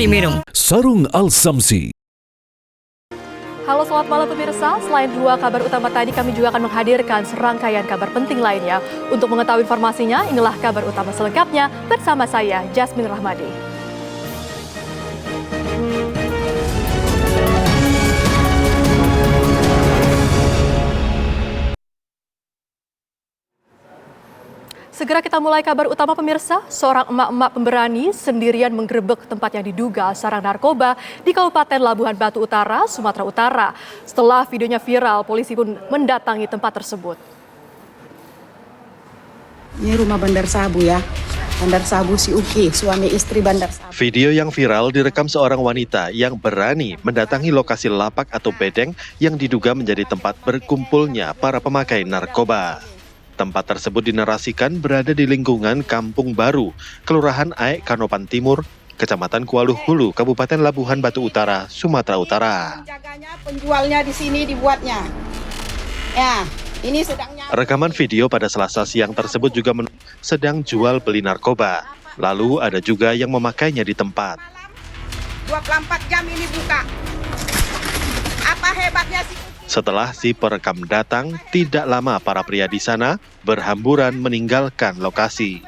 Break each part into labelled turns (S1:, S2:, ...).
S1: diminum.
S2: Sarung Al-Samsi.
S3: Halo, selamat malam pemirsa. Selain dua kabar utama tadi, kami juga akan menghadirkan serangkaian kabar penting lainnya. Untuk mengetahui informasinya, inilah kabar utama selengkapnya bersama saya, Jasmine Rahmadi. Segera kita mulai kabar utama pemirsa. Seorang emak-emak pemberani sendirian menggerebek tempat yang diduga sarang narkoba di Kabupaten Labuhan Batu Utara, Sumatera Utara. Setelah videonya viral, polisi pun mendatangi tempat tersebut.
S4: Ini rumah Bandar Sabu ya. Bandar Sabu si Uki, suami istri Bandar Sabu.
S5: Video yang viral direkam seorang wanita yang berani mendatangi lokasi lapak atau bedeng yang diduga menjadi tempat berkumpulnya para pemakai narkoba. Tempat tersebut dinarasikan berada di lingkungan Kampung Baru, Kelurahan Aek Kanopan Timur, Kecamatan Kualuh Hulu, Kabupaten Labuhan Batu Utara, Sumatera Utara.
S4: Penjualnya di sini dibuatnya. Ya, ini sedangnya.
S5: Rekaman video pada Selasa siang tersebut juga sedang jual beli narkoba. Lalu ada juga yang memakainya di tempat.
S4: 24 jam ini buka. Apa hebatnya sih?
S5: Setelah si perekam datang, tidak lama para pria di sana berhamburan meninggalkan lokasi.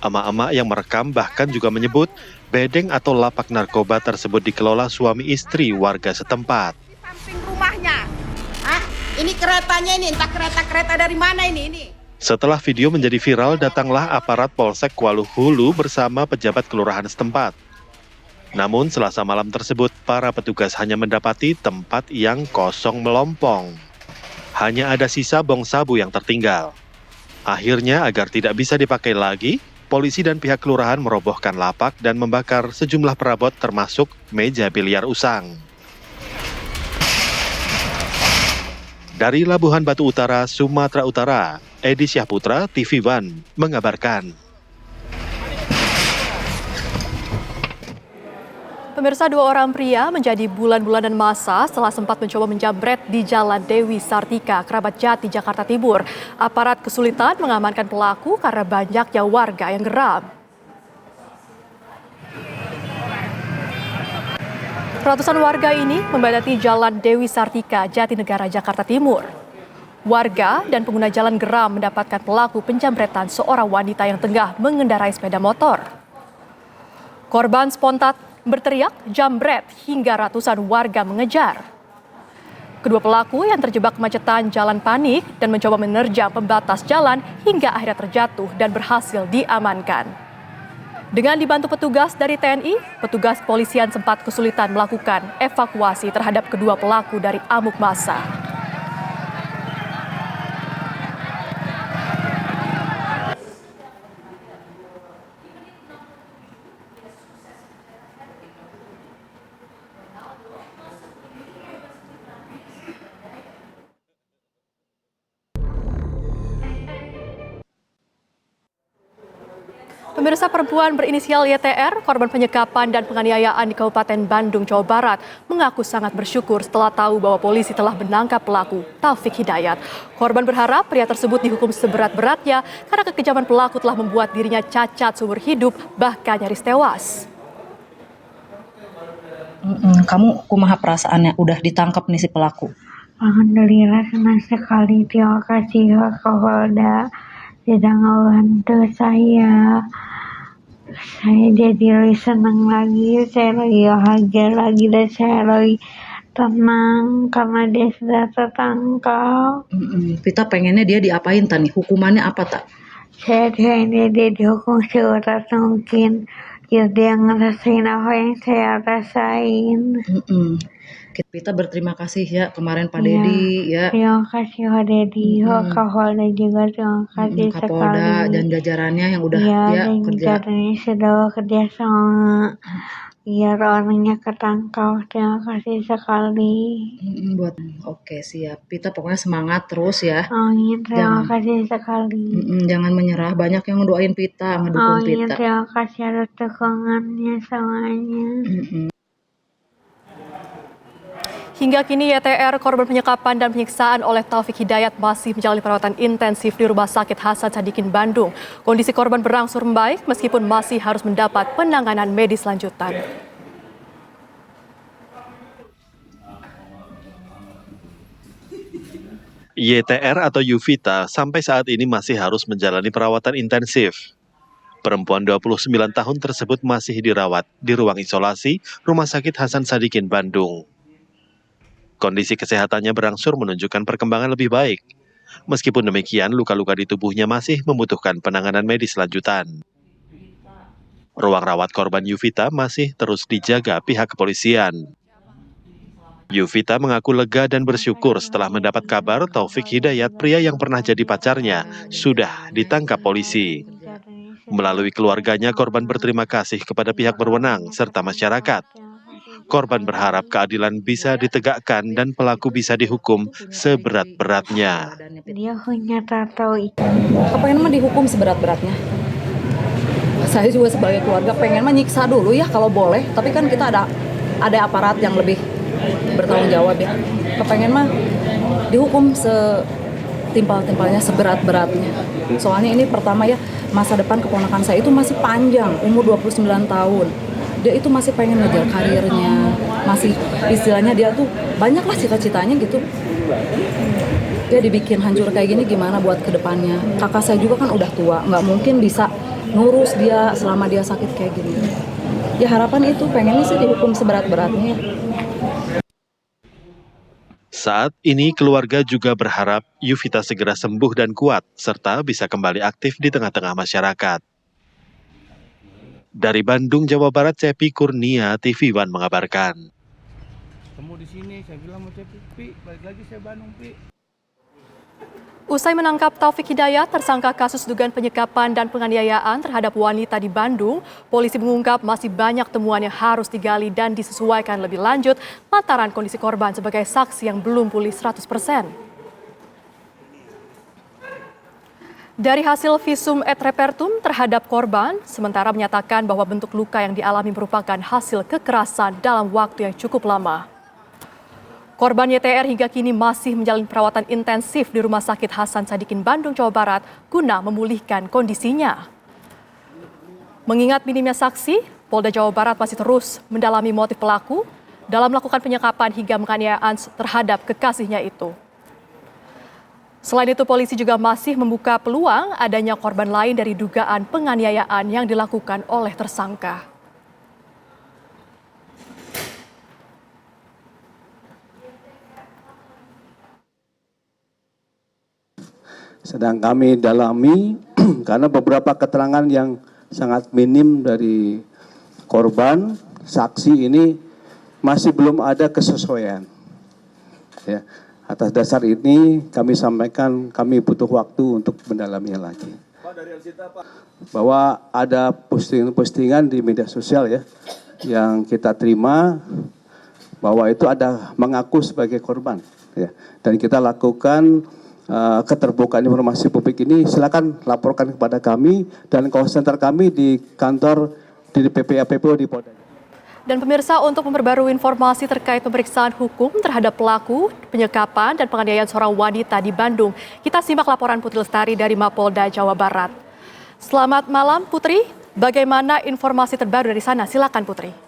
S5: Emak-emak yang merekam bahkan juga menyebut bedeng atau lapak narkoba tersebut dikelola suami istri warga setempat.
S4: Di samping rumahnya. Hah? Ini keretanya ini, entah kereta dari mana ini.
S5: Setelah video menjadi viral, datanglah aparat Polsek Kualuh Hulu bersama pejabat kelurahan setempat. Namun Selasa malam tersebut, para petugas hanya mendapati tempat yang kosong melompong. Hanya ada sisa bong sabu yang tertinggal. Akhirnya agar tidak bisa dipakai lagi, polisi dan pihak kelurahan merobohkan lapak dan membakar sejumlah perabot termasuk meja biliar usang. Dari Labuhan Batu Utara, Sumatera Utara, Edi Syahputra, TV One, mengabarkan.
S3: Pemirsa, dua orang pria menjadi bulan-bulanan masa setelah sempat mencoba menjamret di Jalan Dewi Sartika, Keramat Jati, Jakarta Timur. Aparat kesulitan mengamankan pelaku karena banyaknya warga yang geram. Ratusan warga ini membadati Jalan Dewi Sartika, Jatinegara, Jakarta Timur. Warga dan pengguna jalan geram mendapatkan pelaku penjamretan seorang wanita yang tengah mengendarai sepeda motor. Korban spontan berteriak jambret hingga ratusan warga mengejar. Kedua pelaku yang terjebak kemacetan jalan panik dan mencoba menerjang pembatas jalan hingga akhirnya terjatuh dan berhasil diamankan. Dengan dibantu petugas dari TNI, petugas kepolisian sempat kesulitan melakukan evakuasi terhadap kedua pelaku dari amuk massa. Pemirsa, perempuan berinisial YTR, korban penyekapan dan penganiayaan di Kabupaten Bandung, Jawa Barat, mengaku sangat bersyukur setelah tahu bahwa polisi telah menangkap pelaku, Taufik Hidayat. Korban berharap pria tersebut dihukum seberat-beratnya karena kekejaman pelaku telah membuat dirinya cacat seumur hidup, bahkan nyaris tewas.
S6: Kamu kumaha perasaannya udah ditangkap nih si pelaku?
S7: Alhamdulillah senang sekali, terima kasih ya Kapolda sudah ngebantu saya. Saya jadi lebih senang lagi, saya lebih bahagia lagi dan saya lebih tenang karena dia sudah tertangkap.
S6: Kita pengennya dia diapain tadi? Hukumannya apa tak?
S7: Saya pengennya dia dihukum seberat mungkin, biar dia ngerasain apa yang saya rasain.
S6: Kita berterima kasih ya kemarin Pak Dedi ya.
S7: Terima kasih Pak Dedi, Kapolda juga terima kasih
S6: Kapolda
S7: sekali.
S6: dan jajarannya yang udah
S7: dan
S6: kerja.
S7: jajarannya sudah bekerja sama biar orangnya ketangkap. Terima kasih sekali.
S6: Oke, siap. Kita pokoknya semangat terus ya.
S7: Amin, terima kasih sekali.
S6: Jangan menyerah, banyak yang ngedoain Pita, ngedukung
S7: Amin,
S6: Pita.
S7: terima kasih atas dukungannya semuanya.
S3: Hingga kini YTR, korban penyekapan dan penyiksaan oleh Taufik Hidayat, masih menjalani perawatan intensif di Rumah Sakit Hasan Sadikin, Bandung. Kondisi korban berangsur membaik meskipun masih harus mendapat penanganan medis lanjutan.
S5: YTR atau Yuvita sampai saat ini masih harus menjalani perawatan intensif. Perempuan 29 tahun tersebut masih dirawat di ruang isolasi Rumah Sakit Hasan Sadikin, Bandung. Kondisi kesehatannya berangsur menunjukkan perkembangan lebih baik. Meskipun demikian, luka-luka di tubuhnya masih membutuhkan penanganan medis lanjutan. Ruang rawat korban Yuvita masih terus dijaga pihak kepolisian. Yuvita mengaku lega dan bersyukur setelah mendapat kabar Taufik Hidayat, pria yang pernah jadi pacarnya, sudah ditangkap polisi. Melalui keluarganya, korban berterima kasih kepada pihak berwenang serta masyarakat. Korban berharap keadilan bisa ditegakkan dan pelaku bisa dihukum seberat-beratnya.
S7: Dia punya tato ikan.
S6: Kepengen mah dihukum seberat-beratnya. Saya juga sebagai keluarga pengen menyiksa dulu ya kalau boleh, tapi kan kita ada aparat yang lebih bertanggung jawab ya. Kepengen mah dihukum setimpal-timpalnya, seberat-beratnya. Soalnya ini pertama ya, masa depan keponakan saya itu masih panjang, umur 29 tahun. Dia itu masih pengen ngejar karirnya, masih istilahnya dia tuh banyaklah cita-citanya gitu. Dia dibikin hancur kayak gini gimana buat kedepannya. Kakak saya juga kan udah tua, nggak mungkin bisa ngurus dia selama dia sakit kayak gini. Ya harapan itu pengennya sih dihukum seberat-beratnya.
S5: Saat ini keluarga juga berharap Yuvita segera sembuh dan kuat, serta bisa kembali aktif di tengah-tengah masyarakat. Dari Bandung, Jawa Barat, Cepi Kurnia, TV One mengabarkan.
S1: Kamu di sini, saya bilang mau Cepi, Pi, balik lagi saya Bandung, Pi.
S3: Usai menangkap Taufik Hidayat, tersangka kasus dugaan penyekapan dan penganiayaan terhadap wanita di Bandung, polisi mengungkap masih banyak temuan yang harus digali dan disesuaikan lebih lanjut lantaran kondisi korban sebagai saksi yang belum pulih 100%. Dari hasil visum et repertum terhadap korban, sementara menyatakan bahwa bentuk luka yang dialami merupakan hasil kekerasan dalam waktu yang cukup lama. Korban YTR hingga kini masih menjalani perawatan intensif di Rumah Sakit Hasan Sadikin, Bandung, Jawa Barat, guna memulihkan kondisinya. Mengingat minimnya saksi, Polda Jawa Barat masih terus mendalami motif pelaku dalam melakukan penyekapan hingga penganiayaan terhadap kekasihnya itu. Selain itu, polisi juga masih membuka peluang adanya korban lain dari dugaan penganiayaan yang dilakukan oleh tersangka.
S8: Sedang kami dalami karena beberapa keterangan yang sangat minim dari korban, saksi ini masih belum ada kesesuaian. Ya, atas dasar ini kami sampaikan kami butuh waktu untuk mendalaminya lagi. Bahwa ada postingan-postingan di media sosial ya yang kita terima bahwa itu ada mengaku sebagai korban. Ya, dan kita lakukan keterbukaan informasi publik ini, silakan laporkan kepada kami dan call center kami di kantor di PPAPPO di Polda.
S3: Dan pemirsa, untuk memperbarui informasi terkait pemeriksaan hukum terhadap pelaku penyekapan dan penganiayaan seorang wanita di Bandung, kita simak laporan Putri Lestari dari Mapolda Jawa Barat. Selamat malam Putri, bagaimana informasi terbaru dari sana? Silakan Putri.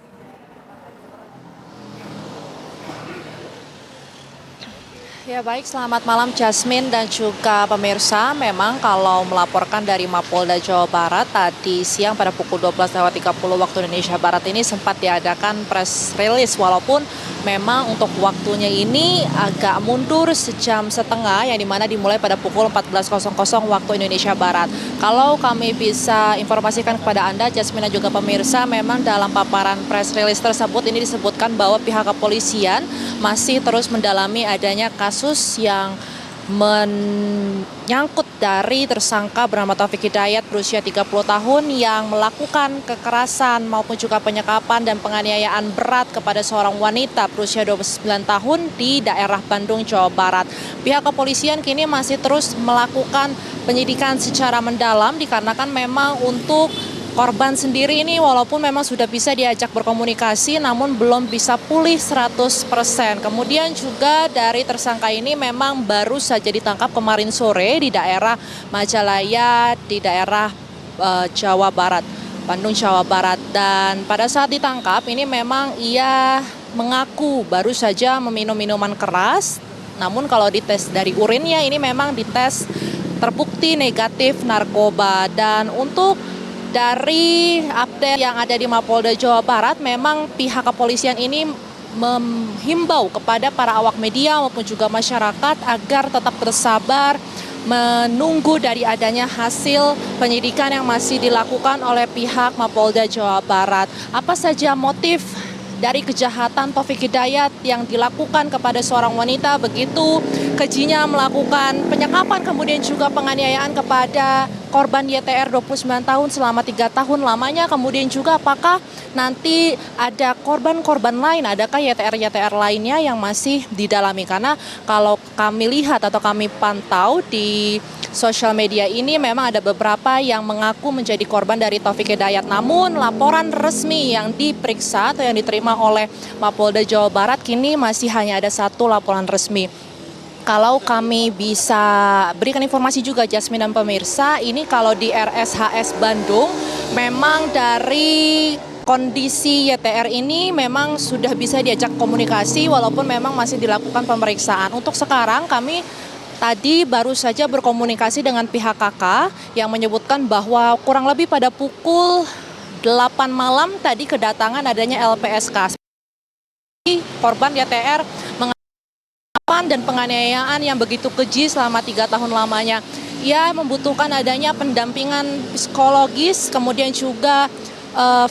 S9: Ya baik, selamat malam Jasmine dan juga pemirsa. Memang kalau melaporkan dari Mapolda Jawa Barat tadi siang pada pukul 12.30 waktu Indonesia Barat ini sempat diadakan press release, walaupun memang untuk waktunya ini agak mundur sejam setengah, yang dimana dimulai pada pukul 14.00 waktu Indonesia Barat. Kalau kami bisa informasikan kepada Anda, Jasmine dan juga pemirsa, memang dalam paparan press release tersebut ini disebutkan bahwa pihak kepolisian masih terus mendalami adanya kasus yang menyangkut dari tersangka bernama Taufik Hidayat berusia 30 tahun yang melakukan kekerasan maupun juga penyekapan dan penganiayaan berat kepada seorang wanita berusia 29 tahun di daerah Bandung, Jawa Barat. Pihak kepolisian kini masih terus melakukan penyidikan secara mendalam dikarenakan memang untuk korban sendiri ini walaupun memang sudah bisa diajak berkomunikasi namun belum bisa pulih 100%. Kemudian juga dari tersangka ini memang baru saja ditangkap kemarin sore di daerah Majalaya, di daerah Jawa Barat, Bandung, Jawa Barat. Dan pada saat ditangkap ini memang ia mengaku baru saja meminum minuman keras namun kalau dites dari urinnya ini memang dites terbukti negatif narkoba. Dan untuk dari update yang ada di Mapolda Jawa Barat, memang pihak kepolisian ini menghimbau kepada para awak media maupun juga masyarakat agar tetap bersabar menunggu dari adanya hasil penyidikan yang masih dilakukan oleh pihak Mapolda Jawa Barat. Apa saja motif dari kejahatan Taufik Hidayat yang dilakukan kepada seorang wanita, begitu kejinya melakukan penyekapan kemudian juga penganiayaan kepada korban YTR 29 tahun selama 3 tahun lamanya, kemudian juga apakah nanti ada korban-korban lain, adakah YTR lainnya yang masih didalami. Karena kalau kami lihat atau kami pantau di sosial media ini memang ada beberapa yang mengaku menjadi korban dari Taufik Hidayat, namun laporan resmi yang diperiksa atau yang diterima oleh Mapolda Jawa Barat kini masih hanya ada 1 laporan resmi. Kalau kami bisa berikan informasi juga Jasmine dan pemirsa, ini kalau di RSHS Bandung memang dari kondisi YTR ini memang sudah bisa diajak komunikasi walaupun memang masih dilakukan pemeriksaan. Untuk sekarang kami tadi baru saja berkomunikasi dengan pihak KK yang menyebutkan bahwa kurang lebih pada pukul 8 malam tadi kedatangan adanya LPSK. Korban YTR dan penganiayaan yang begitu keji selama 3 tahun lamanya. Ia membutuhkan adanya pendampingan psikologis, kemudian juga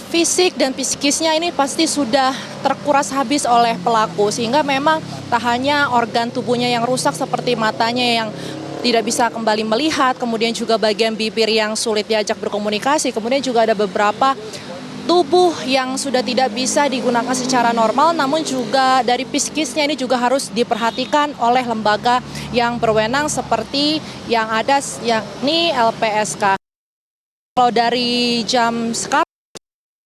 S9: fisik dan psikisnya ini pasti sudah terkuras habis oleh pelaku. Sehingga memang tak hanya organ tubuhnya yang rusak seperti matanya yang tidak bisa kembali melihat, kemudian juga bagian bibir yang sulit diajak berkomunikasi, kemudian juga ada beberapa tubuh yang sudah tidak bisa digunakan secara normal, namun juga dari psikisnya ini juga harus diperhatikan oleh lembaga yang berwenang seperti yang ada yakni LPSK. Kalau dari jam sekarang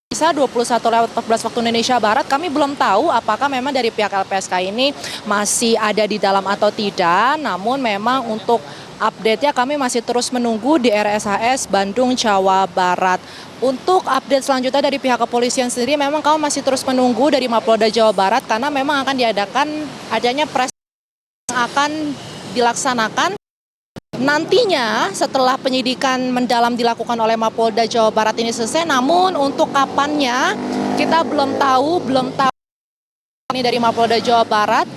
S9: bisa 21:14 waktu Indonesia Barat, kami belum tahu apakah memang dari pihak LPSK ini masih ada di dalam atau tidak, namun memang untuk update-nya kami masih terus menunggu di RSHS Bandung, Jawa Barat. Untuk update selanjutnya dari pihak kepolisian sendiri, memang kami masih terus menunggu dari Mapolda Jawa Barat karena memang akan diadakan adanya pres yang akan dilaksanakan nantinya setelah penyidikan mendalam dilakukan oleh Mapolda Jawa Barat ini selesai. Namun untuk kapannya kita belum tahu ini dari Mapolda Jawa Barat.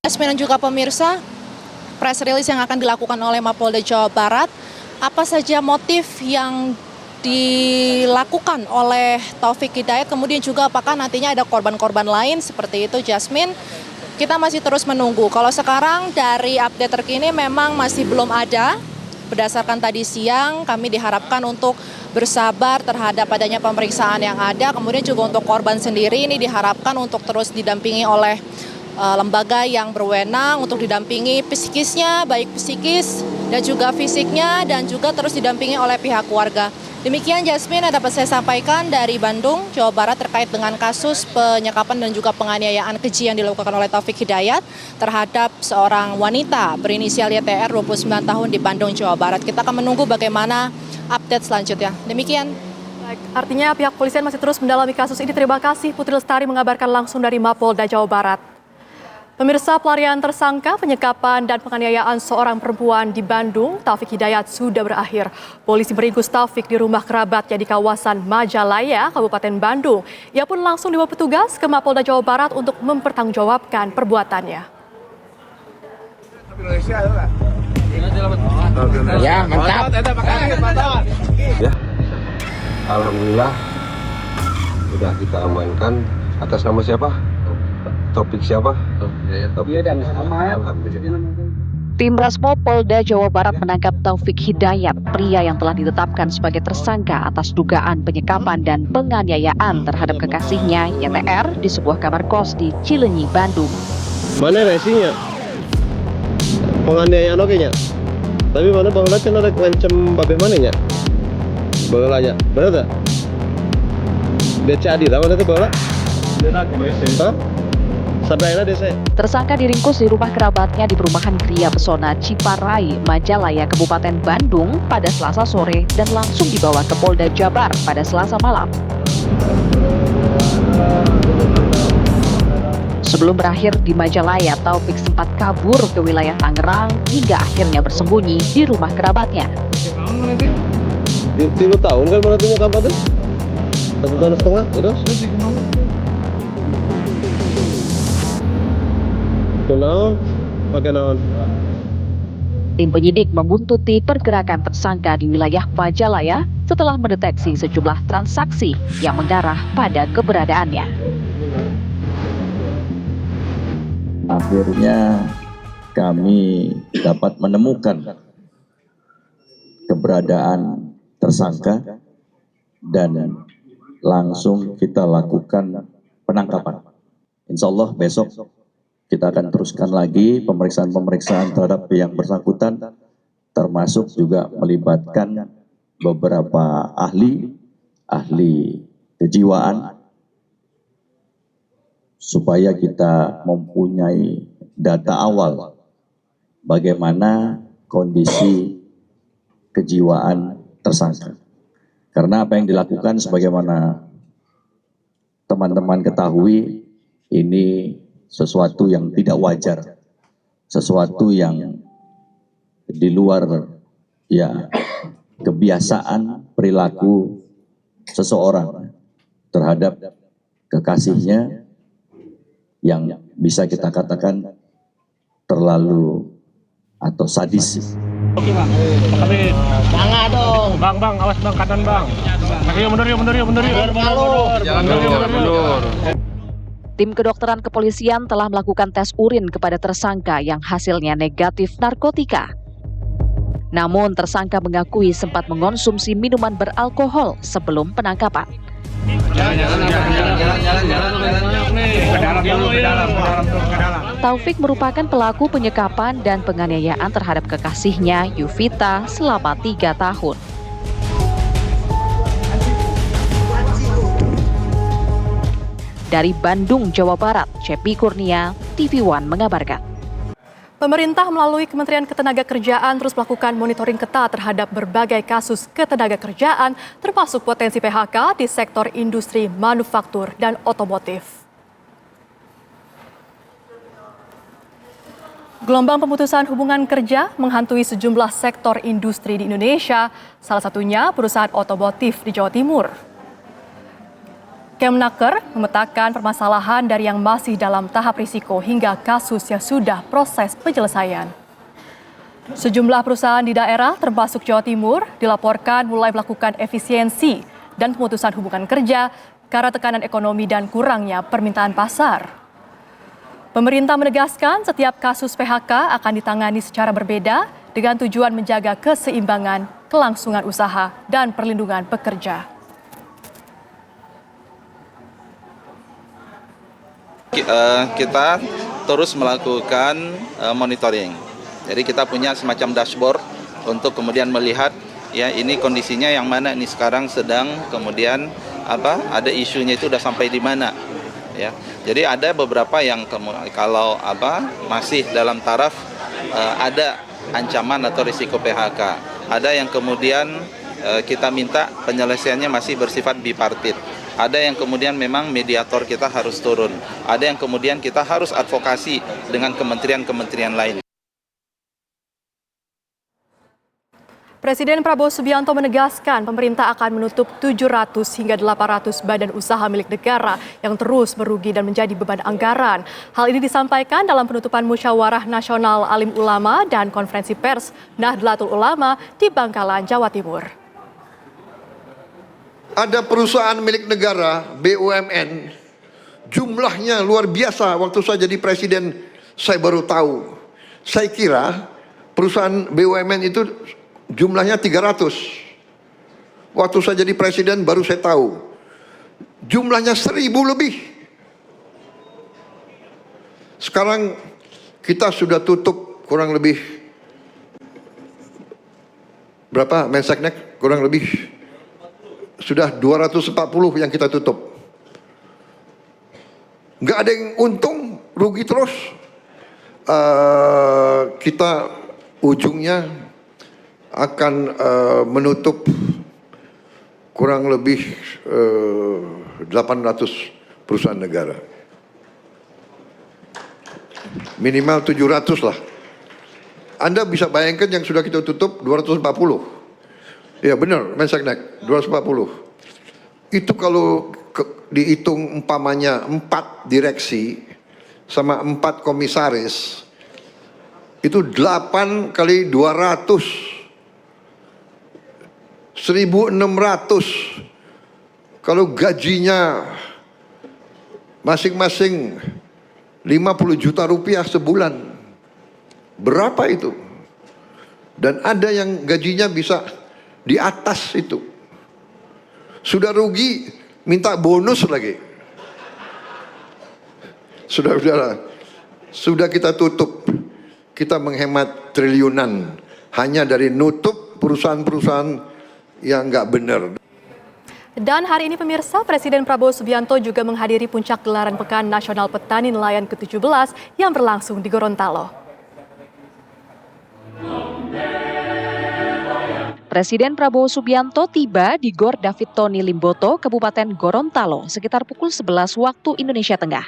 S9: Dan juga pemirsa, press release yang akan dilakukan oleh Mapolda Jawa Barat, apa saja motif yang dilakukan oleh Taufik Hidayat, kemudian juga apakah nantinya ada korban-korban lain seperti itu, Jasmine. Kita masih terus menunggu. Kalau sekarang dari update terkini memang masih belum ada. Berdasarkan tadi siang kami diharapkan untuk bersabar terhadap adanya pemeriksaan yang ada. Kemudian juga untuk korban sendiri ini diharapkan untuk terus didampingi oleh lembaga yang berwenang untuk didampingi psikisnya, baik psikis dan juga fisiknya, dan juga terus didampingi oleh pihak keluarga. Demikian Jasmine yang dapat saya sampaikan dari Bandung, Jawa Barat terkait dengan kasus penyekapan dan juga penganiayaan keji yang dilakukan oleh Taufik Hidayat terhadap seorang wanita berinisial YTR 29 tahun di Bandung, Jawa Barat. Kita akan menunggu bagaimana update selanjutnya. Demikian.
S3: Baik, artinya pihak kepolisian masih terus mendalami kasus ini. Terima kasih Putri Lestari mengabarkan langsung dari Mapolda Jawa Barat. Pemirsa, pelarian tersangka penyekapan dan penganiayaan seorang perempuan di Bandung, Taufik Hidayat, sudah berakhir. Polisi meringkus Taufik di rumah kerabatnya di kawasan Majalaya, Kabupaten Bandung. Ia pun langsung dibawa petugas ke Mapolda Jawa Barat untuk mempertanggungjawabkan perbuatannya.
S10: Ya, mantap.
S11: Ya, alhamdulillah sudah kita amankan. Atas nama siapa? Topik siapa? Topik dan
S12: Tim Rasmo Polda Jawa Barat menangkap Taufik Hidayat, pria yang telah ditetapkan sebagai tersangka atas dugaan penyekapan dan penganiayaan terhadap kekasihnya YTR di sebuah kamar kos di Cileunyi, Bandung.
S11: Mana resinya? Penganiayaan oke nya? Tapi mana baheula cenah rek ngancem babeh manehnya? Baheula nya. Bener tak? Beca adil mana teh baheula? Hah?
S12: Tersangka diringkus di rumah kerabatnya di perumahan Gria Pesona Ciparai, Majalaya, Kabupaten Bandung pada Selasa sore dan langsung dibawa ke Polda Jabar pada Selasa malam. Sebelum berakhir di Majalaya, Taufik sempat kabur ke wilayah Tangerang hingga akhirnya bersembunyi di rumah kerabatnya.
S11: 3 tahun kan berarti mau kapan tuh? 1,5 tahun terus? Kenal? Pakai naon?
S12: Tim penyidik membuntuti pergerakan tersangka di wilayah Majalaya setelah mendeteksi sejumlah transaksi yang mengarah pada keberadaannya.
S10: Akhirnya kami dapat menemukan keberadaan tersangka dan langsung kita lakukan penangkapan. Insya Allah besok kita akan teruskan lagi pemeriksaan-pemeriksaan terhadap yang bersangkutan, termasuk juga melibatkan beberapa ahli kejiwaan, supaya kita mempunyai data awal bagaimana kondisi kejiwaan tersangka. Karena apa yang dilakukan sebagaimana teman-teman ketahui, ini sesuatu yang tidak wajar, sesuatu yang di luar ya kebiasaan perilaku seseorang terhadap kekasihnya yang bisa kita katakan terlalu atau sadis.
S1: Oke bang, jangan dong. Bang, awas bang, kanan bang. Mundur yuk. Mundur.
S12: Tim kedokteran kepolisian telah melakukan tes urin kepada tersangka yang hasilnya negatif narkotika. Namun tersangka mengakui sempat mengonsumsi minuman beralkohol sebelum penangkapan. Taufik merupakan pelaku penyekapan dan penganiayaan terhadap kekasihnya Yuvita selama 3 tahun. Dari Bandung, Jawa Barat, Cepi Kurnia, TV One mengabarkan.
S3: Pemerintah melalui Kementerian Ketenagakerjaan terus melakukan monitoring ketat terhadap berbagai kasus ketenagakerjaan, termasuk potensi PHK di sektor industri manufaktur dan otomotif. Gelombang pemutusan hubungan kerja menghantui sejumlah sektor industri di Indonesia, salah satunya perusahaan otomotif di Jawa Timur. Kemnaker memetakan permasalahan dari yang masih dalam tahap risiko hingga kasus yang sudah proses penyelesaian. Sejumlah perusahaan di daerah termasuk Jawa Timur dilaporkan mulai melakukan efisiensi dan pemutusan hubungan kerja karena tekanan ekonomi dan kurangnya permintaan pasar. Pemerintah menegaskan setiap kasus PHK akan ditangani secara berbeda dengan tujuan menjaga keseimbangan, kelangsungan usaha, dan perlindungan pekerja.
S13: Kita terus melakukan monitoring. Jadi kita punya semacam dashboard untuk kemudian melihat ya ini kondisinya yang mana ini sekarang sedang, kemudian ada isunya itu udah sampai di mana ya. Jadi ada beberapa yang kalau masih dalam taraf ada ancaman atau risiko PHK. Ada yang kemudian kita minta penyelesaiannya masih bersifat bipartit. Ada yang kemudian memang mediator kita harus turun. Ada yang kemudian kita harus advokasi dengan kementerian-kementerian lain.
S3: Presiden Prabowo Subianto menegaskan pemerintah akan menutup 700 hingga 800 badan usaha milik negara yang terus merugi dan menjadi beban anggaran. Hal ini disampaikan dalam penutupan Musyawarah Nasional Alim Ulama dan Konferensi Pers Nahdlatul Ulama di Bangkalan, Jawa Timur.
S14: Ada perusahaan milik negara, BUMN, jumlahnya luar biasa. Waktu saya jadi presiden, saya baru tahu. Saya kira perusahaan BUMN itu jumlahnya 300. Waktu saya jadi presiden, baru saya tahu. Jumlahnya 1000 lebih. Sekarang kita sudah tutup kurang lebih, berapa Menseknek? Kurang lebih sudah 240 yang kita tutup. Nggak ada yang untung, rugi terus. Kita ujungnya akan menutup kurang lebih 800 perusahaan negara. Minimal 700 lah. Anda bisa bayangkan yang sudah kita tutup 240. Ya benar, Mensesnek 240. Itu kalau dihitung umpamanya 4 direksi sama 4 komisaris, itu 8 kali 200, 1.600. Kalau gajinya masing-masing 50 juta rupiah sebulan, berapa itu? Dan ada yang gajinya bisa di atas itu. Sudah rugi, minta bonus lagi. Saudara-saudara, sudah kita tutup. Kita menghemat triliunan hanya dari nutup perusahaan-perusahaan yang nggak benar.
S3: Dan hari ini pemirsa, Presiden Prabowo Subianto juga menghadiri puncak gelaran Pekan Nasional Petani Nelayan ke-17 yang berlangsung di Gorontalo.
S12: Presiden Prabowo Subianto tiba di Gor David Tony Limboto, Kabupaten Gorontalo, sekitar pukul 11 waktu Indonesia Tengah.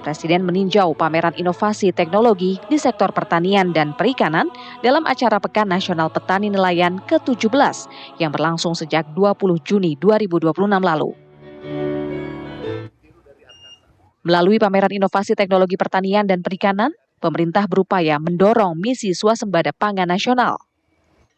S12: Presiden meninjau pameran inovasi teknologi di sektor pertanian dan perikanan dalam acara Pekan Nasional Petani Nelayan ke-17 yang berlangsung sejak 20 Juni 2026 lalu. Melalui pameran inovasi teknologi pertanian dan perikanan, pemerintah berupaya mendorong misi swasembada pangan nasional.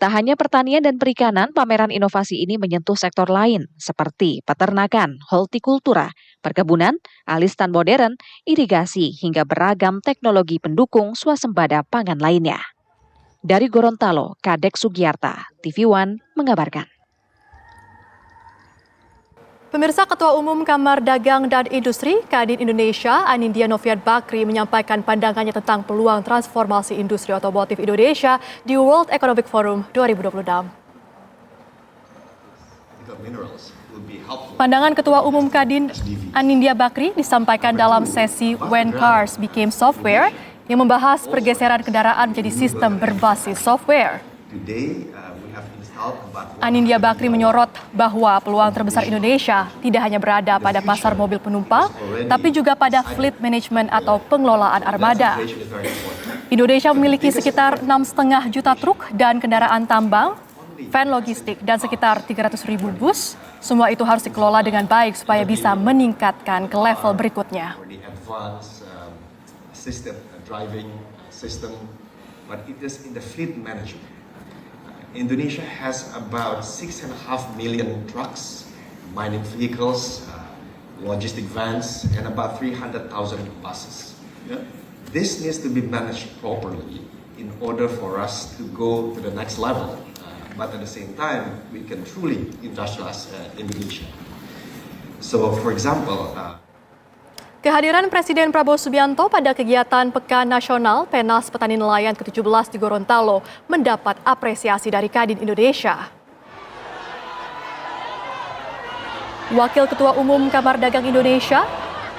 S12: Tak hanya pertanian dan perikanan, pameran inovasi ini menyentuh sektor lain seperti peternakan, hortikultura, perkebunan, alistan modern, irigasi, hingga beragam teknologi pendukung swasembada pangan lainnya. Dari Gorontalo, Kadek Sugiyarta, TV One mengabarkan.
S3: Pemirsa, Ketua Umum Kamar Dagang dan Industri Kadin Indonesia, Anindya Novian Bakri, menyampaikan pandangannya tentang peluang transformasi industri otomotif Indonesia di World Economic Forum 2026. Pandangan Ketua Umum Kadin Anindya Bakri disampaikan dalam sesi When Cars Became Software yang membahas pergeseran kendaraan menjadi sistem berbasis software. Anindya Bakri menyorot bahwa peluang terbesar Indonesia tidak hanya berada pada pasar mobil penumpang, tapi juga pada fleet management atau pengelolaan armada. Indonesia memiliki sekitar 6,5 juta truk dan kendaraan tambang, van logistik, dan sekitar 300.000 bus. Semua itu harus dikelola dengan baik supaya bisa meningkatkan ke level berikutnya.
S15: Indonesia has about 6.5 million trucks, mining vehicles, logistic vans, and about 300,000 buses. This needs to be managed properly in order for us to go to the next level. But at the same time, we can truly industrialize Indonesia. So, for example,
S3: Kehadiran Presiden Prabowo Subianto pada kegiatan Pekan Nasional Penas Petani Nelayan ke-17 di Gorontalo mendapat apresiasi dari Kadin Indonesia. Wakil Ketua Umum Kamar Dagang Indonesia,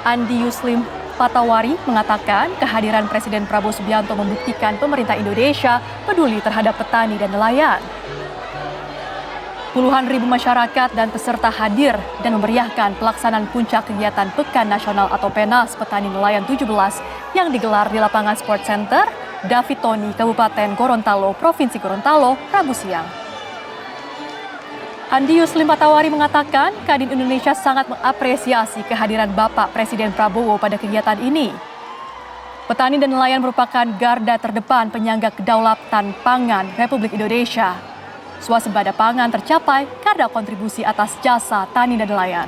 S3: Andi Yuslim Patawari, mengatakan kehadiran Presiden Prabowo Subianto membuktikan pemerintah Indonesia peduli terhadap petani dan nelayan. Puluhan ribu masyarakat dan peserta hadir dan memeriahkan pelaksanaan puncak kegiatan Pekan Nasional atau Penas Petani Nelayan 17 yang digelar di lapangan Sport Center David Tony, Kabupaten Gorontalo, Provinsi Gorontalo, Rabu siang. Andi Yuslim Patawari mengatakan Kadin Indonesia sangat mengapresiasi kehadiran Bapak Presiden Prabowo pada kegiatan ini. Petani dan nelayan merupakan garda terdepan penyangga kedaulatan pangan Republik Indonesia. Swasembada pangan tercapai karena kontribusi atas jasa tani dan nelayan.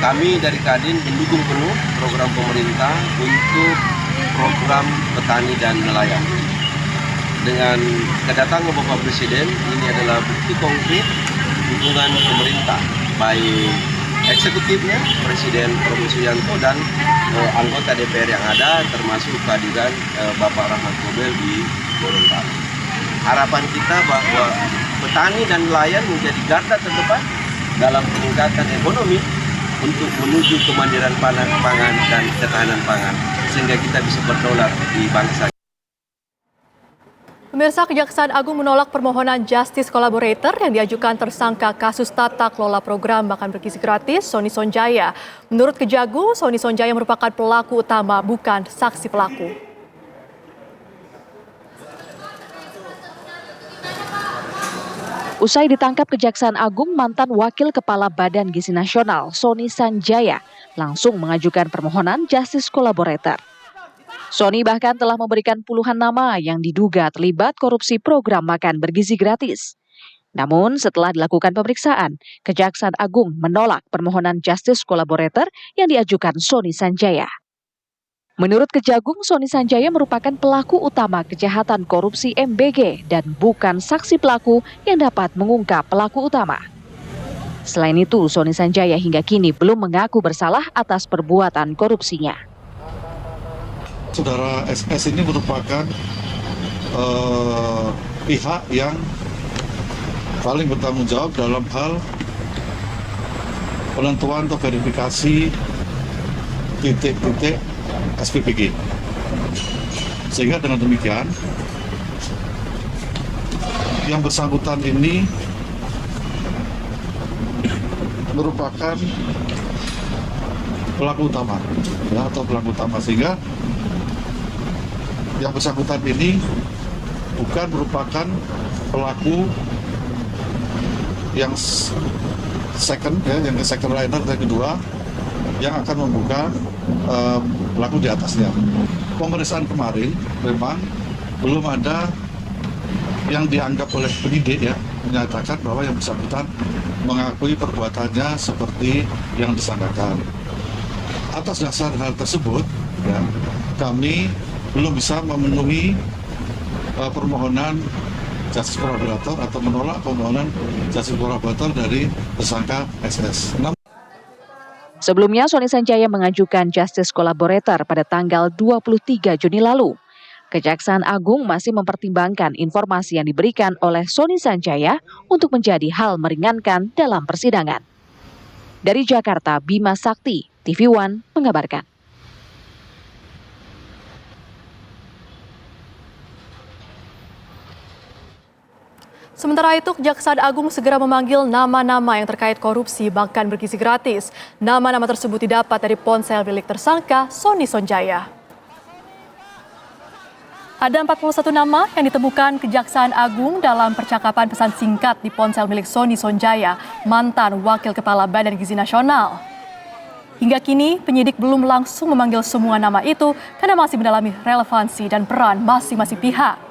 S16: Kami dari Kadin mendukung penuh program pemerintah untuk program petani dan nelayan. Dengan kedatangan Bapak Presiden, ini adalah bukti konkret dukungan pemerintah, baik eksekutifnya, Presiden Prabowo Subianto, dan anggota DPR yang ada, termasuk kehadiran Bapak Rahmat Gobel di Gorontalo. Harapan kita bahwa petani dan nelayan menjadi garda terdepan dalam peningkatan ekonomi untuk menuju kemandirian pangan dan ketahanan pangan, sehingga kita bisa berdaulat di bangsa.
S3: Pemirsa, Kejaksaan Agung menolak permohonan Justice Collaborator yang diajukan tersangka kasus tata kelola program makan bergizi gratis Sony Sonjaya. Menurut Kejagung, Sony Sonjaya merupakan pelaku utama, bukan saksi pelaku.
S12: Usai ditangkap Kejaksaan Agung, mantan Wakil Kepala Badan Gizi Nasional, Sony Sonjaya, langsung mengajukan permohonan Justice Collaborator. Sony bahkan telah memberikan puluhan nama yang diduga terlibat korupsi program makan bergizi gratis. Namun setelah dilakukan pemeriksaan, Kejaksaan Agung menolak permohonan Justice Collaborator yang diajukan Sony Sonjaya. Menurut Kejagung, Sony Sonjaya merupakan pelaku utama kejahatan korupsi MBG dan bukan saksi pelaku yang dapat mengungkap pelaku utama. Selain itu, Sony Sonjaya hingga kini belum mengaku bersalah atas perbuatan korupsinya.
S17: Saudara SS ini merupakan pihak yang paling bertanggung jawab dalam hal penentuan atau verifikasi titik-titik SPPG. Sehingga dengan demikian, yang bersangkutan ini merupakan pelaku utama, ya, atau pelaku utama, sehingga yang bersangkutan ini bukan merupakan pelaku yang second, ya, yang second liner dan kedua yang akan membuka pelaku di atasnya. Pemeriksaan kemarin memang belum ada yang dianggap oleh penyidik, ya, menyatakan bahwa yang bersangkutan mengakui perbuatannya seperti yang disangkakan. Atas dasar hal tersebut, ya, kami belum bisa memenuhi permohonan Justice Collaborator atau menolak permohonan Justice Collaborator dari tersangka SS.
S12: Sebelumnya, Sony Sonjaya mengajukan Justice Collaborator pada tanggal 23 Juni lalu. Kejaksaan Agung masih mempertimbangkan informasi yang diberikan oleh Sony Sonjaya untuk menjadi hal meringankan dalam persidangan. Dari Jakarta, Bima Sakti, TV One mengabarkan.
S3: Sementara itu, Kejaksaan Agung segera memanggil nama-nama yang terkait korupsi makan bergizi gratis. Nama-nama tersebut didapat dari ponsel milik tersangka Sony Sonjaya. Ada 41 nama yang ditemukan Kejaksaan Agung dalam percakapan pesan singkat di ponsel milik Sony Sonjaya, mantan Wakil Kepala Badan Gizi Nasional. Hingga kini, penyidik belum langsung memanggil semua nama itu karena masih mendalami relevansi dan peran masing-masing pihak.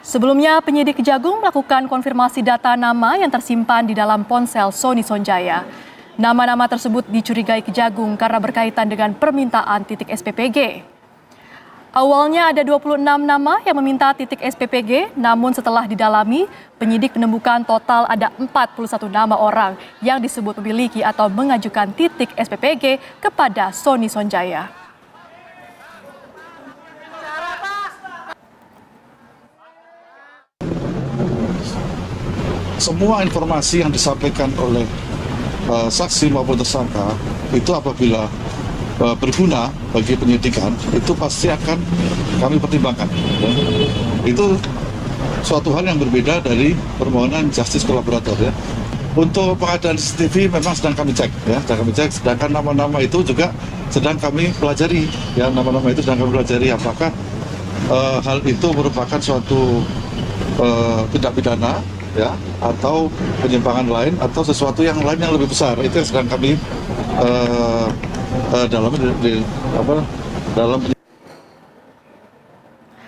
S3: Sebelumnya, penyidik Kejagung melakukan konfirmasi data nama yang tersimpan di dalam ponsel Sony Sonjaya. Nama-nama tersebut dicurigai Kejagung karena berkaitan dengan permintaan titik SPPG. Awalnya ada 26 nama yang meminta titik SPPG, namun setelah didalami, penyidik menemukan total ada 41 nama orang yang disebut memiliki atau mengajukan titik SPPG kepada Sony Sonjaya.
S17: Semua informasi yang disampaikan oleh saksi maupun tersangka itu apabila berguna bagi penyidikan itu pasti akan kami pertimbangkan. Itu suatu hal yang berbeda dari permohonan Justice Collaborator, ya. Untuk pengadaan CCTV memang sedang kami cek, ya, sedangkan nama-nama itu juga sedang kami pelajari, ya, nama-nama itu sedang kami pelajari apakah hal itu merupakan suatu tindak pidana, ya, atau penyimpangan lain atau sesuatu yang lain yang lebih besar. Itu yang sedang kami dalam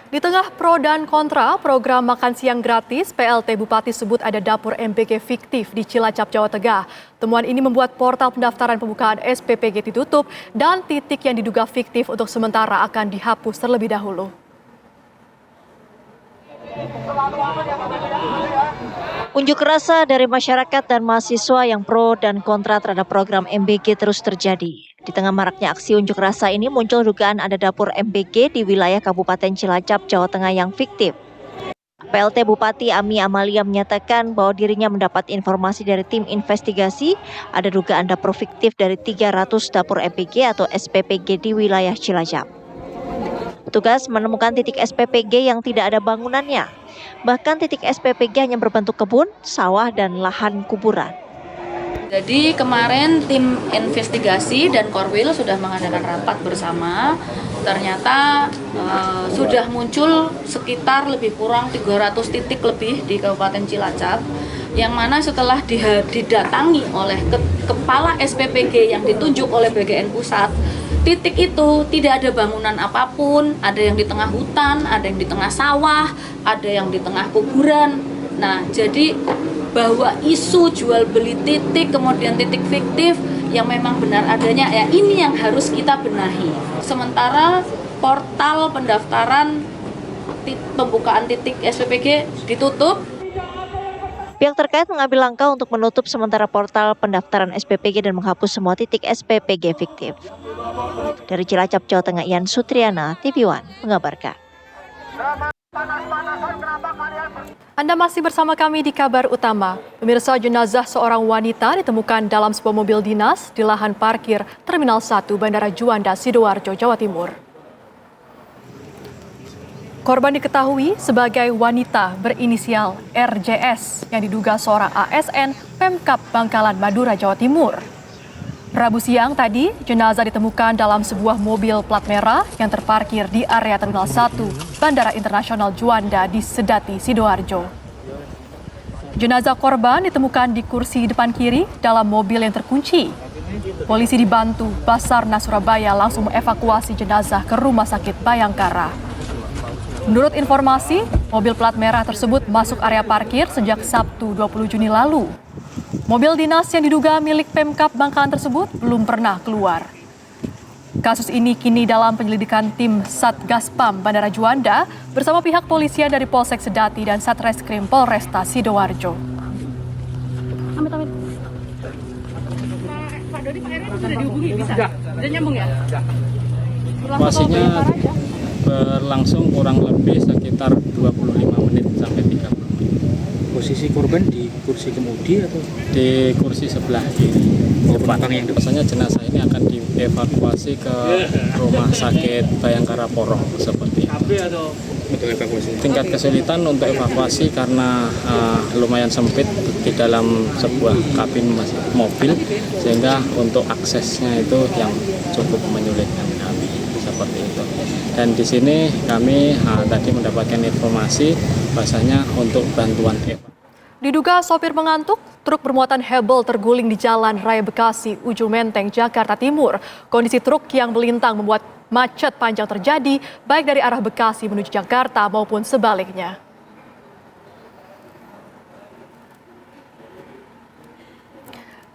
S3: Di tengah pro dan kontra program makan siang gratis, PLT Bupati sebut ada dapur MBG fiktif di Cilacap, Jawa Tengah. Temuan ini membuat portal pendaftaran pembukaan SPPG ditutup dan titik yang diduga fiktif untuk sementara akan dihapus terlebih dahulu.
S18: Unjuk rasa dari masyarakat dan mahasiswa yang pro dan kontra terhadap program MBG terus terjadi. Di tengah maraknya aksi unjuk rasa ini muncul dugaan ada dapur MBG di wilayah Kabupaten Cilacap, Jawa Tengah yang fiktif. PLT Bupati Ami Amalia menyatakan bahwa dirinya mendapat informasi dari tim investigasi ada dugaan dapur fiktif dari 300 dapur MBG atau SPPG di wilayah Cilacap. Petugas menemukan titik SPPG yang tidak ada bangunannya. Bahkan titik SPPG hanya berbentuk kebun, sawah, dan lahan kuburan.
S19: Jadi kemarin tim investigasi dan Korwil sudah mengadakan rapat bersama. Ternyata sudah muncul sekitar lebih kurang 300 titik lebih di Kabupaten Cilacap, yang mana setelah didatangi oleh kepala SPPG yang ditunjuk oleh BGN Pusat, titik itu tidak ada bangunan apapun, ada yang di tengah hutan, ada yang di tengah sawah, ada yang di tengah kuburan. Nah, jadi bahwa isu jual beli titik, kemudian titik fiktif yang memang benar adanya, ya ini yang harus kita benahi. Sementara portal pendaftaran pembukaan titik SPPG ditutup.
S18: Pihak terkait mengambil langkah untuk menutup sementara portal pendaftaran SPPG dan menghapus semua titik SPPG fiktif. Dari Cilacap, Jawa Tengah, Ian Sutriana, TV One mengabarkan.
S3: Anda masih bersama kami di Kabar Utama. Pemirsa, jenazah seorang wanita ditemukan dalam sebuah mobil dinas di lahan parkir Terminal 1 Bandara Juanda, Sidoarjo, Jawa Timur. Korban diketahui sebagai wanita berinisial RJS yang diduga seorang ASN Pemkab Bangkalan, Madura, Jawa Timur. Rabu siang tadi, jenazah ditemukan dalam sebuah mobil plat merah yang terparkir di area Terminal 1 Bandara Internasional Juanda di Sedati, Sidoarjo. Jenazah korban ditemukan di kursi depan kiri dalam mobil yang terkunci. Polisi dibantu Basarnas Surabaya langsung mengevakuasi jenazah ke Rumah Sakit Bayangkara. Menurut informasi, mobil plat merah tersebut masuk area parkir sejak Sabtu 20 Juni lalu. Mobil dinas yang diduga milik Pemkab Bangkalan tersebut belum pernah keluar. Kasus ini kini dalam penyelidikan tim Satgaspam Bandara Juanda bersama pihak polisian dari Polsek Sedati dan Satreskrim Polresta Sidoarjo.
S19: Amit-amit. Pak Dodi, Pak Eri sudah dihubungi, bisa? Sudah nyambung ya?
S20: Situasinya berlangsung kurang lebih sekitar 25 menit sampai 30 menit. Posisi korban di kursi kemudi atau di kursi sebelah kiri depan. Biasanya jenazah ini akan dievakuasi ke Rumah Sakit Bayangkara Porong seperti itu. Tingkat kesulitan untuk evakuasi karena lumayan sempit di dalam sebuah kabin mobil, sehingga untuk aksesnya itu yang cukup menyulitkan kami seperti itu. Dan di sini kami tadi mendapatkan informasi bahasanya untuk bantuan
S3: Diduga sopir mengantuk, truk bermuatan hebel terguling di Jalan Raya Bekasi, Ujung Menteng, Jakarta Timur. Kondisi truk yang melintang membuat macet panjang terjadi, baik dari arah Bekasi menuju Jakarta maupun sebaliknya.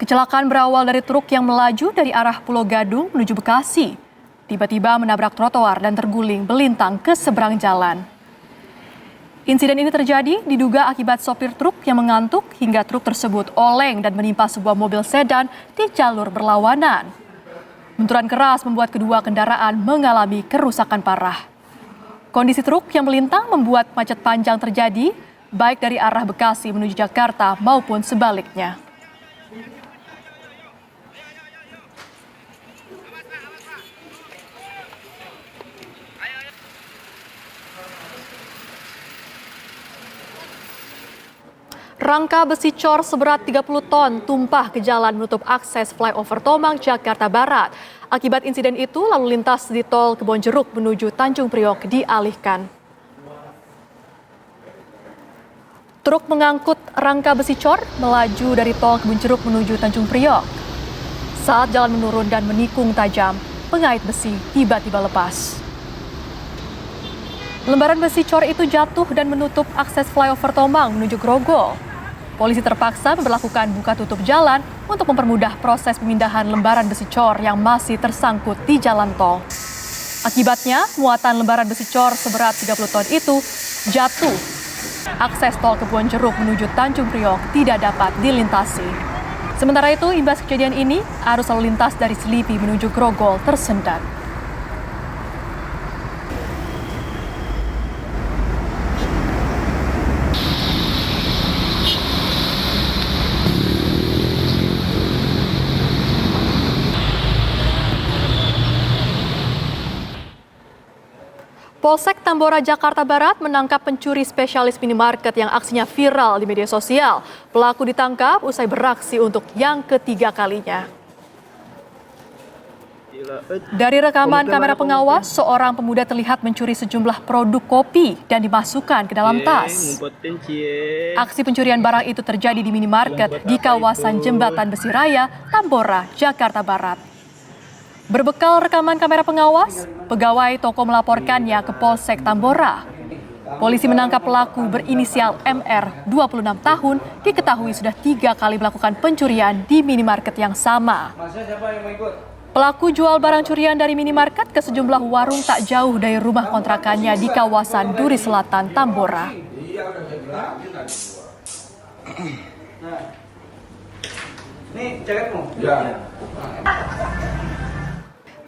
S3: Kecelakaan berawal dari truk yang melaju dari arah Pulau Gadung menuju Bekasi. Tiba-tiba menabrak trotoar dan terguling melintang ke seberang jalan. Insiden ini terjadi diduga akibat sopir truk yang mengantuk hingga truk tersebut oleng dan menimpa sebuah mobil sedan di jalur berlawanan. Benturan keras membuat kedua kendaraan mengalami kerusakan parah. Kondisi truk yang melintang membuat macet panjang terjadi, baik dari arah Bekasi menuju Jakarta maupun sebaliknya. Rangka besi cor seberat 30 ton tumpah ke jalan menutup akses flyover Tomang, Jakarta Barat. Akibat insiden itu, lalu lintas di tol Kebonjeruk menuju Tanjung Priok dialihkan. Truk mengangkut rangka besi cor melaju dari tol Kebonjeruk menuju Tanjung Priok. Saat jalan menurun dan menikung tajam, pengait besi tiba-tiba lepas. Lembaran besi cor itu jatuh dan menutup akses flyover Tomang menuju Grogol. Polisi terpaksa memperlakukan buka tutup jalan untuk mempermudah proses pemindahan lembaran besi cor yang masih tersangkut di jalan tol. Akibatnya, muatan lembaran besi cor seberat 30 ton itu jatuh. Akses tol Kebonjeruk menuju Tanjung Priok tidak dapat dilintasi. Sementara itu, imbas kejadian ini, arus lalu lintas dari Selipi menuju Grogol tersendat. Polsek Tambora, Jakarta Barat menangkap pencuri spesialis minimarket yang aksinya viral di media sosial. Pelaku ditangkap usai beraksi untuk yang ketiga kalinya. Dari rekaman kamera pengawas, seorang pemuda terlihat mencuri sejumlah produk kopi dan dimasukkan ke dalam tas. Aksi pencurian barang itu terjadi di minimarket di kawasan Jembatan Besi Raya, Tambora, Jakarta Barat. Berbekal rekaman kamera pengawas, pegawai toko melaporkannya ke Polsek Tambora. Polisi menangkap pelaku berinisial MR, 26 tahun, diketahui sudah 3 kali melakukan pencurian di minimarket yang sama. Pelaku jual barang curian dari minimarket ke sejumlah warung tak jauh dari rumah kontrakannya di kawasan Duri Selatan, Tambora.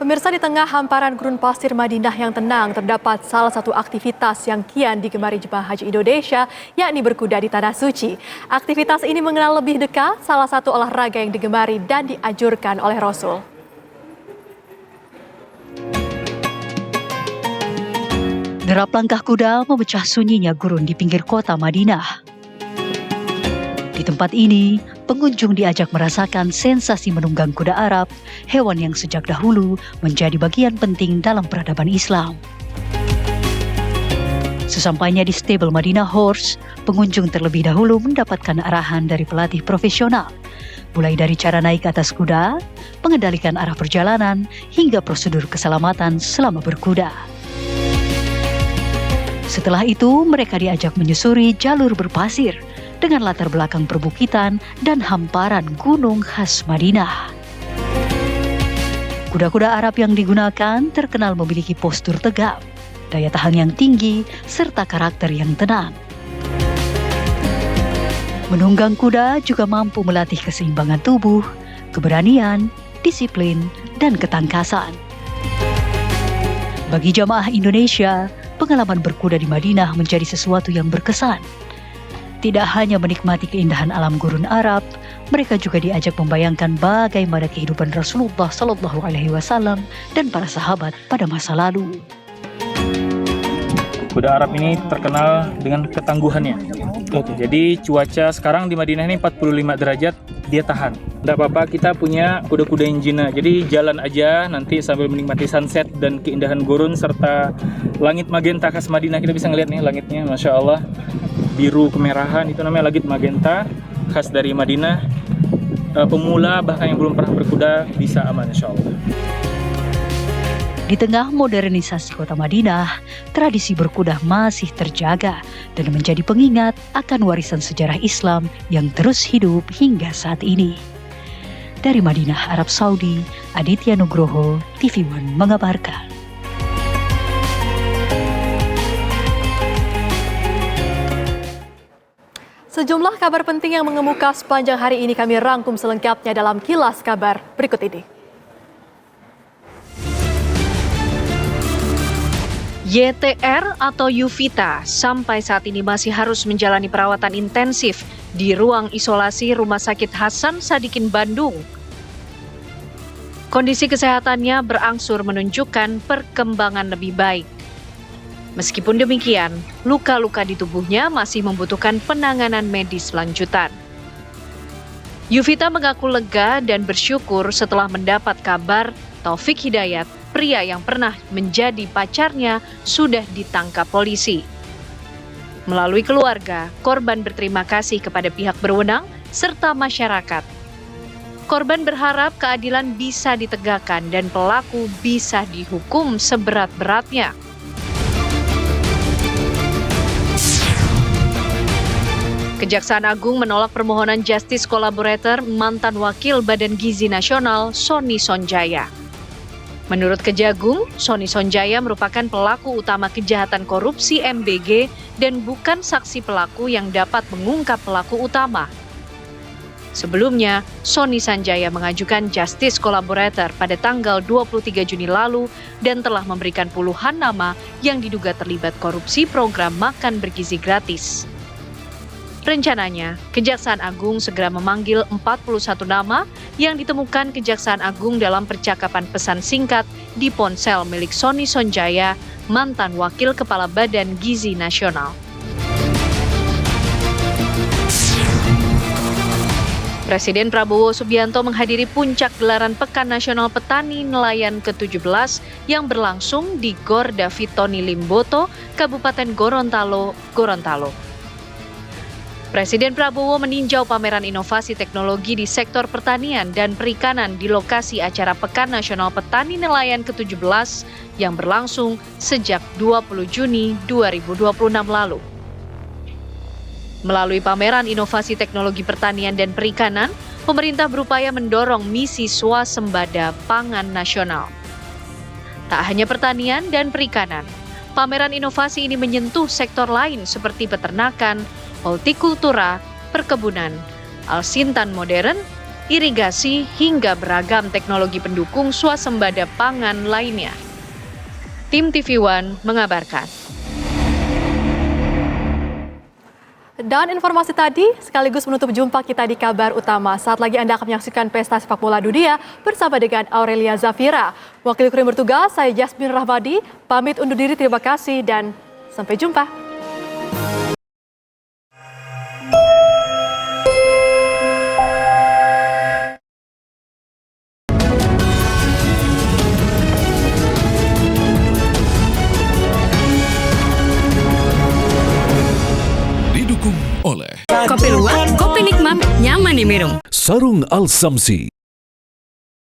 S3: Pemirsa, di tengah hamparan gurun pasir Madinah yang tenang, terdapat salah satu aktivitas yang kian digemari jemaah haji Indonesia, yakni berkuda di Tanah Suci. Aktivitas ini mengenal lebih dekat salah satu olahraga yang digemari dan dianjurkan oleh Rasul.
S21: Derap langkah kuda memecah sunyinya gurun di pinggir kota Madinah. Di tempat ini, pengunjung diajak merasakan sensasi menunggang kuda Arab, hewan yang sejak dahulu menjadi bagian penting dalam peradaban Islam. Sesampainya di stable Madinah Horse, pengunjung terlebih dahulu mendapatkan arahan dari pelatih profesional, mulai dari cara naik atas kuda, mengendalikan arah perjalanan, hingga prosedur keselamatan selama berkuda. Setelah itu, mereka diajak menyusuri jalur berpasir dengan latar belakang perbukitan dan hamparan gunung khas Madinah. Kuda-kuda Arab yang digunakan terkenal memiliki postur tegap, daya tahan yang tinggi, serta karakter yang tenang. Menunggang kuda juga mampu melatih keseimbangan tubuh, keberanian, disiplin, dan ketangkasan. Bagi jamaah Indonesia, pengalaman berkuda di Madinah menjadi sesuatu yang berkesan. Tidak hanya menikmati keindahan alam gurun Arab, mereka juga diajak membayangkan bagaimana kehidupan Rasulullah SAW dan para sahabat pada masa lalu.
S20: Kuda Arab ini terkenal dengan ketangguhannya. Jadi cuaca sekarang di Madinah ini 45 derajat, dia tahan. Tidak apa-apa, kita punya kuda-kuda yang jinak. Jadi jalan aja nanti sambil menikmati sunset dan keindahan gurun serta langit magenta khas Madinah. Kita bisa ngeliat nih langitnya, Masya Allah. Biru kemerahan, itu namanya langit magenta khas dari Madinah. Pemula bahkan yang belum pernah berkuda bisa aman, Insya Allah.
S21: Di tengah modernisasi kota Madinah, tradisi berkuda masih terjaga dan menjadi pengingat akan warisan sejarah Islam yang terus hidup hingga saat ini. Dari Madinah, Arab Saudi, Aditya Nugroho, TV One mengabarkan.
S3: Sejumlah kabar penting yang mengemuka sepanjang hari ini kami rangkum selengkapnya dalam Kilas Kabar berikut ini.
S12: YTR atau Yuvita sampai saat ini masih harus menjalani perawatan intensif di ruang isolasi Rumah Sakit Hasan Sadikin Bandung. Kondisi kesehatannya berangsur menunjukkan perkembangan lebih baik. Meskipun demikian, luka-luka di tubuhnya masih membutuhkan penanganan medis lanjutan. Yuvita mengaku lega dan bersyukur setelah mendapat kabar Taufik Hidayat, pria yang pernah menjadi pacarnya, sudah ditangkap polisi. Melalui keluarga, korban berterima kasih kepada pihak berwenang serta masyarakat. Korban berharap keadilan bisa ditegakkan dan pelaku bisa dihukum seberat-beratnya. Kejaksaan Agung menolak permohonan Justice Collaborator mantan Wakil Badan Gizi Nasional Sony Sonjaya. Menurut Kejagung, Sony Sonjaya merupakan pelaku utama kejahatan korupsi MBG dan bukan saksi pelaku yang dapat mengungkap pelaku utama. Sebelumnya, Sony Sonjaya mengajukan Justice Collaborator pada tanggal 23 Juni lalu dan telah memberikan puluhan nama yang diduga terlibat korupsi program makan bergizi gratis. Rencananya, Kejaksaan Agung segera memanggil 41 nama yang ditemukan Kejaksaan Agung dalam percakapan pesan singkat di ponsel milik Sony Sonjaya, mantan Wakil Kepala Badan Gizi Nasional. Presiden Prabowo Subianto menghadiri puncak gelaran Pekan Nasional Petani Nelayan ke-17 yang berlangsung di Gor David Tony Limboto, Kabupaten Gorontalo. Presiden Prabowo meninjau pameran inovasi teknologi di sektor pertanian dan perikanan di lokasi acara Pekan Nasional Petani Nelayan ke-17 yang berlangsung sejak 20 Juni 2026 lalu. Melalui pameran inovasi teknologi pertanian dan perikanan, pemerintah berupaya mendorong misi swasembada pangan nasional. Tak hanya pertanian dan perikanan, pameran inovasi ini menyentuh sektor lain seperti peternakan, hortikultura, perkebunan, alsintan modern, irigasi, hingga beragam teknologi pendukung swasembada pangan lainnya. Tim TV One mengabarkan.
S3: Dan informasi tadi sekaligus menutup jumpa kita di kabar utama. Saat lagi Anda akan menyaksikan pesta sepak bola dunia bersama dengan Aurelia Zafira. Wakil kru yang bertugas, saya Jasmine Rahmadi, pamit undur diri, terima kasih dan sampai jumpa.
S2: Oleh kopi luwak, kopi nikmat, nyaman diminum. Sarung Al Samsi.